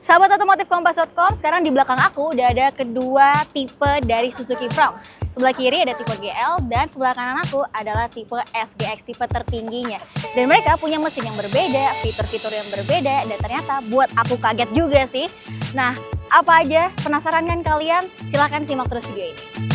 Sahabat otomotif Kompas.com, sekarang di belakang aku udah ada kedua tipe dari Suzuki Fronx. Sebelah kiri ada tipe GL dan sebelah kanan aku adalah tipe SGX, tipe tertingginya. Dan mereka punya mesin yang berbeda, fitur-fitur yang berbeda, dan ternyata buat aku kaget juga sih. Nah, apa aja? Penasaran kan kalian? Silahkan simak terus video ini.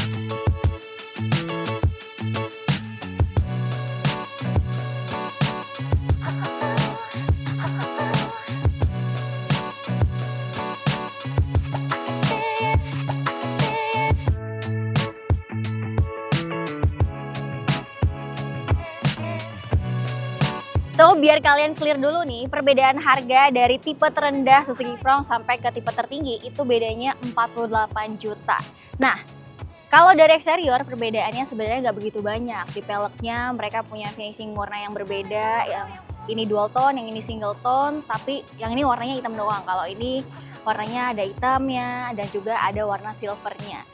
So, biar kalian clear dulu nih, perbedaan harga dari tipe terendah Suzuki Fronx sampai ke tipe tertinggi itu bedanya 48 juta. Nah, kalau dari eksterior perbedaannya sebenarnya nggak begitu banyak. Di peleknya mereka punya finishing warna yang berbeda, yang ini dual tone, yang ini single tone, tapi yang ini warnanya hitam doang. Kalau ini warnanya ada hitamnya dan juga ada warna silvernya.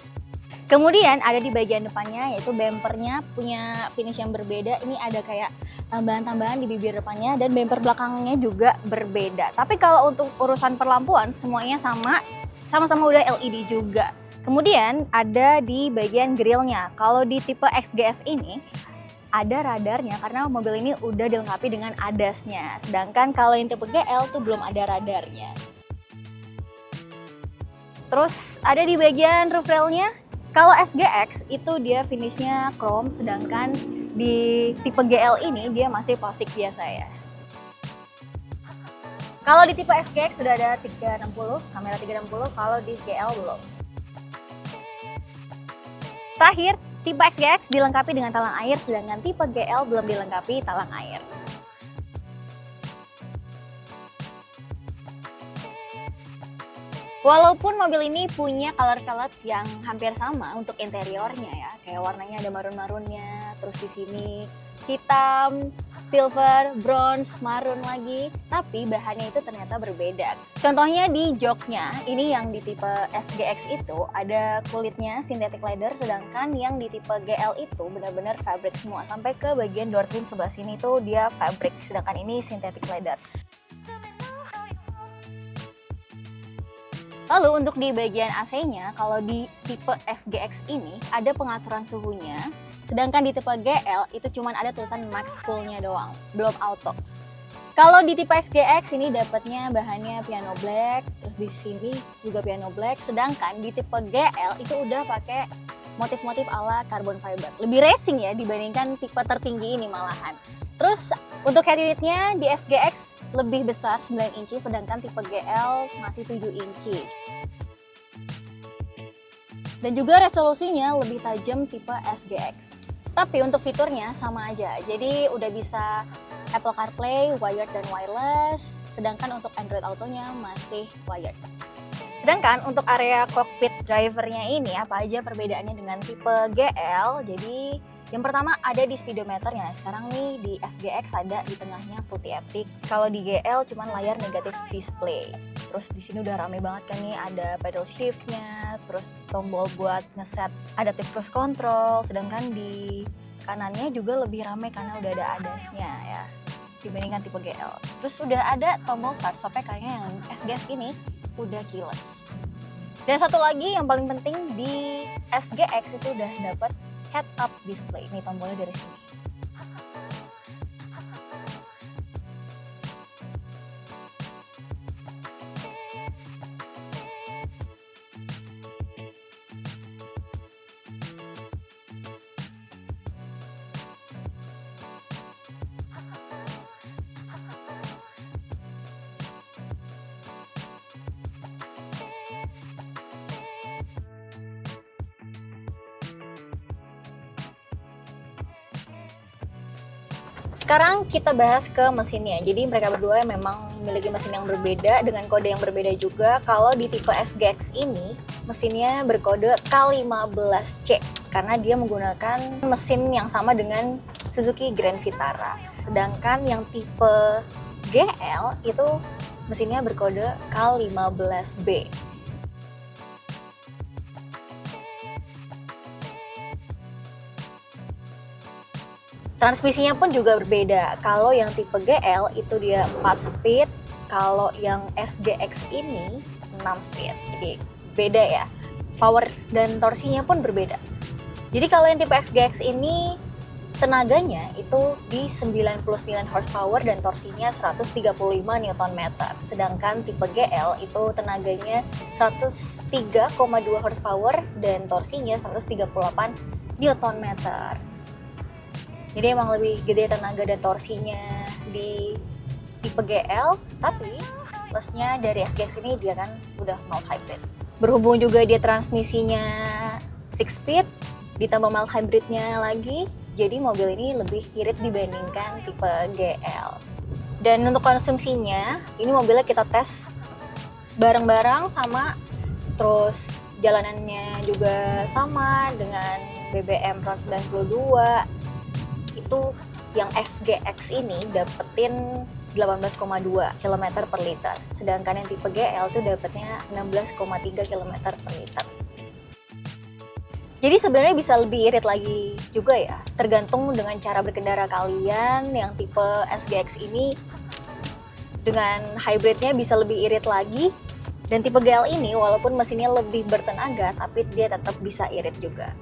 Kemudian ada di bagian depannya, yaitu bumpernya punya finish yang berbeda. Ini ada kayak tambahan-tambahan di bibir depannya dan bumper belakangnya juga berbeda. Tapi kalau untuk urusan perlampuan semuanya sama-sama udah LED juga. Kemudian ada di bagian grillnya. Kalau di tipe XGS ini ada radarnya karena mobil ini udah dilengkapi dengan ADAS-nya. Sedangkan kalau yang tipe GL tuh belum ada radarnya. Terus ada di bagian roof rail-nya. Kalau SGX itu dia finishnya chrome, sedangkan di tipe GL ini dia masih plastik biasa ya. Kalau di tipe SGX sudah ada 360, kamera 360, kalau di GL belum. Terakhir, tipe SGX dilengkapi dengan talang air, sedangkan tipe GL belum dilengkapi talang air. Walaupun mobil ini punya color palette yang hampir sama untuk interiornya ya, kayak warnanya ada marun-marunnya, terus di sini hitam, silver, bronze, marun lagi, tapi bahannya itu ternyata berbeda. Contohnya di joknya, ini yang di tipe SGX itu ada kulitnya synthetic leather, sedangkan yang di tipe GL itu benar-benar fabric semua, sampai ke bagian door trim sebelah sini tuh dia fabric, sedangkan ini synthetic leather. Lalu untuk di bagian AC-nya, kalau di tipe SGX ini ada pengaturan suhunya, sedangkan di tipe GL itu cuma ada tulisan max cool-nya doang, belum auto. Kalau di tipe SGX ini dapatnya bahannya piano black, terus di sini juga piano black, sedangkan di tipe GL itu udah pakai motif-motif ala carbon fiber. Lebih racing ya dibandingkan tipe tertinggi ini malahan. Terus untuk head unitnya di SGX lebih besar 9 inci, sedangkan tipe GL masih 7 inci. Dan juga resolusinya lebih tajam tipe SGX. Tapi untuk fiturnya sama aja, jadi udah bisa Apple CarPlay, wired dan wireless, sedangkan untuk Android Auto-nya masih wired. Sedangkan untuk area cockpit drivernya ini apa aja perbedaannya dengan tipe GL, jadi yang pertama ada di speedometernya. Sekarang nih di SGX ada di tengahnya full TFT. Kalau di GL cuman layar negatif display. Terus di sini udah rame banget kan nih, ada pedal shiftnya, terus tombol buat ngeset adaptive cruise control. Sedangkan di kanannya juga lebih rame karena udah ada ADAS-nya ya dibandingkan tipe GL. Terus udah ada tombol start stop-nya karena yang SGX ini udah keyless. Dan satu lagi yang paling penting di SGX itu udah dapet head-up display. Ini tombolnya dari sini. Sekarang kita bahas ke mesinnya. Jadi mereka berdua memang memiliki mesin yang berbeda dengan kode yang berbeda juga. Kalau di tipe SGX ini mesinnya berkode K15C karena dia menggunakan mesin yang sama dengan Suzuki Grand Vitara. Sedangkan yang tipe GL itu mesinnya berkode K15B. Transmisinya pun juga berbeda. Kalau yang tipe GL itu dia 4 speed, kalau yang SGX ini 6 speed. Jadi beda ya. Power dan torsinya pun berbeda. Jadi kalau yang tipe SGX ini tenaganya itu di 99 horsepower dan torsinya 135 Nm. Sedangkan tipe GL itu tenaganya 103,2 horsepower dan torsinya 138 Nm. Jadi emang lebih gede tenaga dan torsinya di tipe GL, tapi plusnya dari SGX ini dia kan udah mild hybrid. Berhubung juga dia transmisinya 6 speed, ditambah mild hybridnya lagi, jadi mobil ini lebih irit dibandingkan tipe GL. Dan untuk konsumsinya, ini mobilnya kita tes bareng-bareng sama, terus jalanannya juga sama dengan BBM RON 92. Itu yang SGX ini dapetin 18,2 km per liter. Sedangkan yang tipe GL itu dapetnya 16,3 km per liter. Jadi sebenarnya bisa lebih irit lagi juga ya, tergantung dengan cara berkendara kalian. Yang tipe SGX ini dengan hybridnya bisa lebih irit lagi, dan tipe GL ini walaupun mesinnya lebih bertenaga tapi dia tetap bisa irit juga.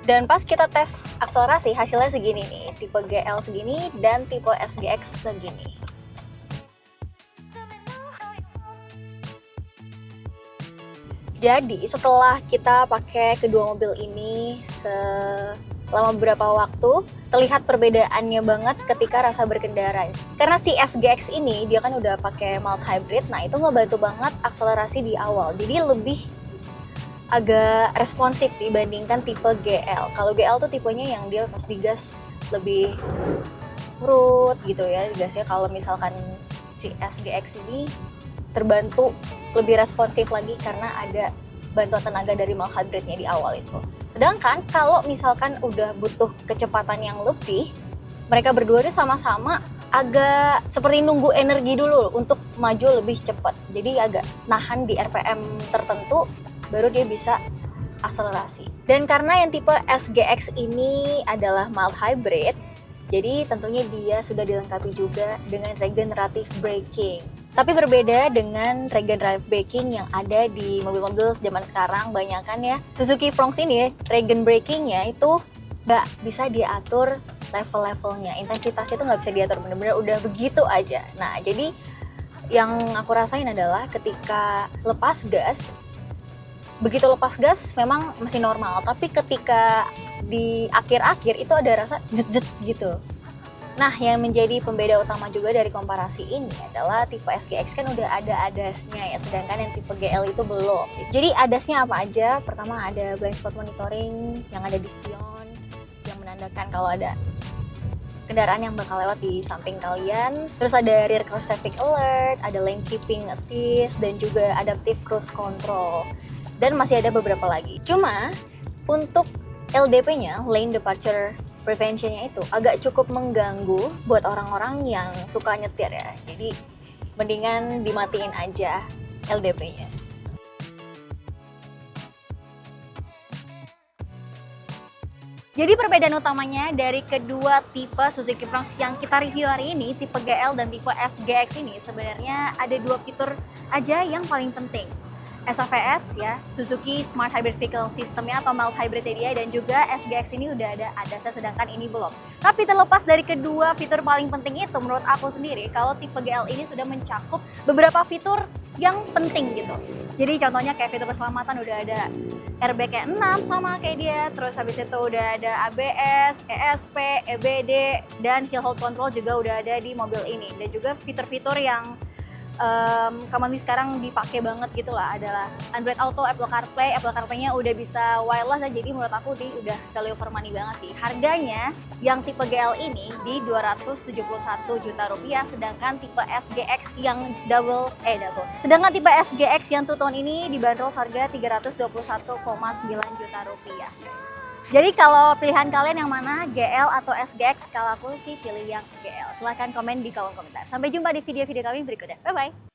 Dan pas kita tes akselerasi hasilnya segini nih, tipe GL segini dan tipe SGX segini. Jadi setelah kita pakai kedua mobil ini selama beberapa waktu, terlihat perbedaannya banget ketika rasa berkendara. Karena si SGX ini dia kan udah pakai mild hybrid, nah itu ngebantu banget akselerasi di awal. Jadi lebih agak responsif dibandingkan tipe GL. Kalau GL tuh tipenya yang dia pas digas lebih urut gitu ya gasnya. Kalau misalkan si SGX ini terbantu lebih responsif lagi karena ada bantuan tenaga dari mild hybridnya di awal itu. Sedangkan kalau misalkan udah butuh kecepatan yang lebih, mereka berdua ini sama-sama agak seperti nunggu energi dulu untuk maju lebih cepat. Jadi agak nahan di RPM tertentu baru dia bisa akselerasi. Dan karena yang tipe SGX ini adalah mild hybrid, jadi tentunya dia sudah dilengkapi juga dengan regenerative braking. Tapi berbeda dengan regenerative braking yang ada di mobil-mobil zaman sekarang, banyak kan ya. Suzuki Fronx ini regen brakingnya itu nggak bisa diatur level-levelnya, intensitasnya itu nggak bisa diatur, bener-bener udah begitu aja. Nah jadi yang aku rasain adalah ketika lepas gas, begitu lepas gas memang masih normal, tapi ketika di akhir-akhir itu ada rasa jet-jet gitu. Nah, yang menjadi pembeda utama juga dari komparasi ini adalah tipe SGX kan udah ada ADAS-nya ya, sedangkan yang tipe GL itu belum. Jadi ADAS-nya apa aja? Pertama ada blind spot monitoring yang ada di spion, yang menandakan kalau ada kendaraan yang bakal lewat di samping kalian. Terus ada rear cross traffic alert, ada lane keeping assist, dan juga adaptive cruise control. Dan masih ada beberapa lagi. Cuma untuk LDP-nya, lane departure prevention-nya itu agak cukup mengganggu buat orang-orang yang suka nyetir ya. Jadi mendingan dimatiin aja LDP-nya. Jadi perbedaan utamanya dari kedua tipe Suzuki Fronx yang kita review hari ini, tipe GL dan tipe SGX ini, sebenarnya ada dua fitur aja yang paling penting. SHVS ya, Suzuki Smart Hybrid Vehicle System-nya atau mild hybrid dia, dan juga SGX ini udah ada ADAS, sedangkan ini belum. Tapi terlepas dari kedua fitur paling penting itu, menurut aku sendiri kalau tipe GL ini sudah mencakup beberapa fitur yang penting gitu. Jadi contohnya kayak fitur keselamatan udah ada airbag kayak 6 sama kayak dia, terus habis itu udah ada ABS, ESP, EBD, dan hill hold control juga udah ada di mobil ini. Dan juga fitur-fitur yang kami sekarang dipakai banget gitu lah adalah Android Auto, Apple CarPlay-nya udah bisa wireless ya, jadi menurut aku udah value for money banget sih. Harganya yang tipe GL ini di 271 juta rupiah, sedangkan tipe SGX yang sedangkan tipe SGX yang 2 tone ini dibanderol harga 321,9 juta rupiah. Jadi kalau pilihan kalian yang mana, GL atau SGX? Kalau aku sih pilih yang GL. Silahkan komen di kolom komentar. Sampai jumpa di video-video kami berikutnya. Bye-bye!